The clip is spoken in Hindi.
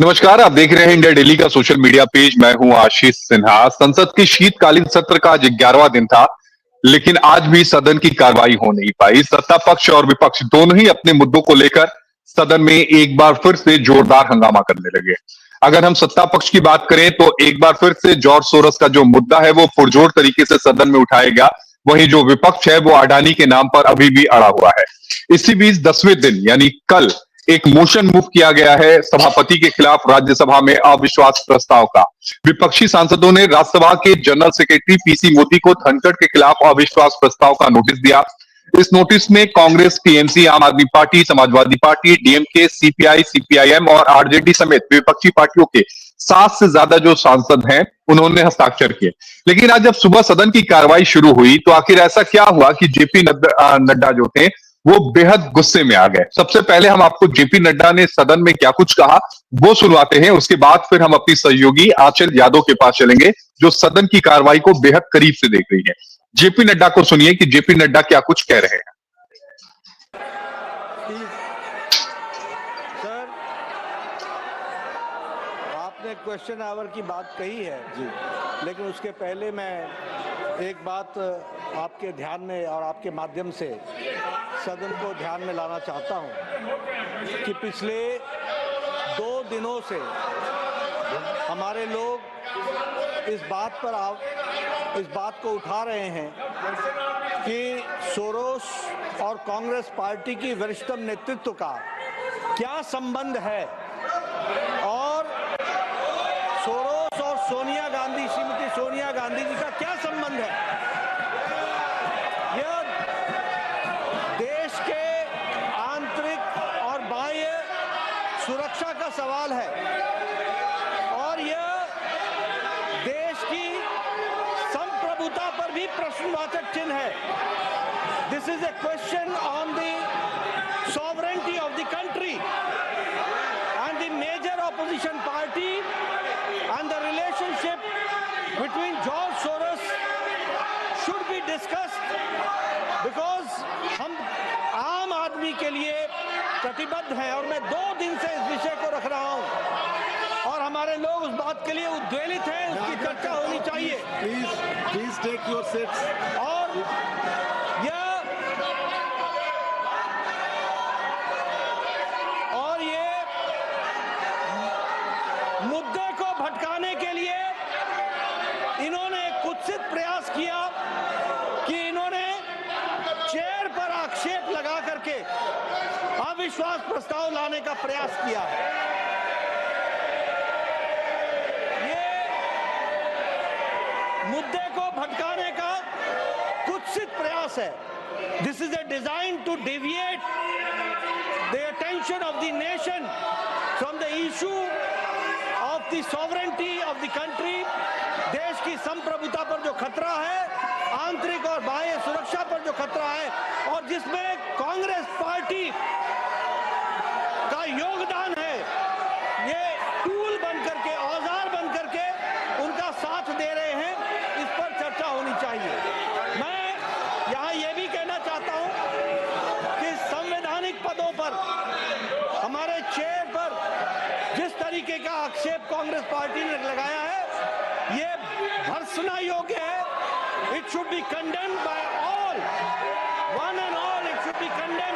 नमस्कार, आप देख रहे हैं इंडिया डेली का सोशल मीडिया पेज। मैं हूं आशीष सिन्हा। संसद के शीतकालीन सत्र का आज 11वां दिन था, लेकिन आज भी सदन की कार्रवाई हो नहीं पाई। सत्ता पक्ष और विपक्ष दोनों ही अपने मुद्दों को लेकर सदन में एक बार फिर से जोरदार हंगामा करने लगे। अगर हम सत्ता पक्ष की बात करें तो एक बार फिर से जॉर्ज सोरोस का जो मुद्दा है वो पुरजोर तरीके से सदन में उठाया गया। वहीं जो विपक्ष है वो अडानी के नाम पर अभी भी अड़ा हुआ है। इसी बीच 10वें दिन यानी कल एक मोशन मूव किया गया है सभापति के खिलाफ राज्यसभा में अविश्वास प्रस्ताव का। विपक्षी सांसदों ने राज्यसभा के जनरल सेक्रेटरी पीसी मोदी को धनखड़ के खिलाफ अविश्वास प्रस्ताव का नोटिस दिया। इस नोटिस में कांग्रेस, टीएमसी, आम आदमी party, Samajwadi party, DMK, CPI, CPIM और आरजेडी समेत विपक्षी पार्टियों के 7 से ज्यादा जो सांसद हैं उन्होंने हस्ताक्षर किए। लेकिन आज जब सुबह सदन की कार्रवाई शुरू हुई तो आखिर ऐसा क्या हुआ कि जेपी नड्डा जो थे वो बेहद गुस्से में आ गए। सबसे पहले हम आपको जेपी नड्डा ने सदन में क्या कुछ कहा वो सुनवाते हैं। उसके बाद फिर हम अपनी सहयोगी आंचल यादव के पास चलेंगे जो सदन की कार्रवाई को बेहद करीब से देख रही है। जेपी नड्डा को सुनिए कि जेपी नड्डा क्या कुछ कह रहे हैं। सर, आपने क्वेश्चन आवर की बात कही है जी, लेकिन उसके पहले मैं एक बात आपके ध्यान में और आपके माध्यम से सदन को ध्यान में लाना चाहता हूं कि पिछले 2 दिनों से हमारे लोग इस बात को उठा रहे हैं कि सोरोस और कांग्रेस पार्टी की वरिष्ठतम नेतृत्व का क्या संबंध है और सोरोस और श्रीमती सोनिया गांधी जी का क्या संबंध है। यह देश के आंतरिक और बाह्य सुरक्षा का सवाल है और यह देश की संप्रभुता पर भी प्रश्नवाचक चिन्ह है। This is A question on the sovereignty of the country and the major opposition party and the relationship between George Soros should be discussed because हम आम आदमी के लिए प्रतिबद्ध हैं और मैं 2 दिन से इस विषय को रख रहा हूं और हमारे लोग उस बात के लिए उद्वेलित हैं। उसकी चर्चा होनी चाहिए। Please take your seats. और ये मुद्दे को भटकाने के लिए इन्होंने एक कुत्सित प्रयास किया कि इन्होंने चेयर पर आक्षेप लगा करके अविश्वास प्रस्ताव लाने का प्रयास किया है। ये मुद्दे को भटकाने का कुत्सित प्रयास है। This is a design to deviate the attention of the nation from the issue of the sovereignty of the country, देश की संप्रभुता पर जो खतरा है, आंतरिक और बाह्य सुरक्षा पर जो खतरा है और जिसमें कांग्रेस पार्टी का योगदान है, ये टूल बन करके, औजार बन करके उनका साथ दे रहे हैं। इस पर चर्चा होनी चाहिए। मैं यहाँ ये भी कहना चाहता हूँ कि संवैधानिक पदों पर हमारे चेयर पर जिस तरीके का आक्षेप कांग्रेस पार्टी ने लगाया है ये भर्त्सना योग्य है। It should be condemned by all, one and all. It should be condemned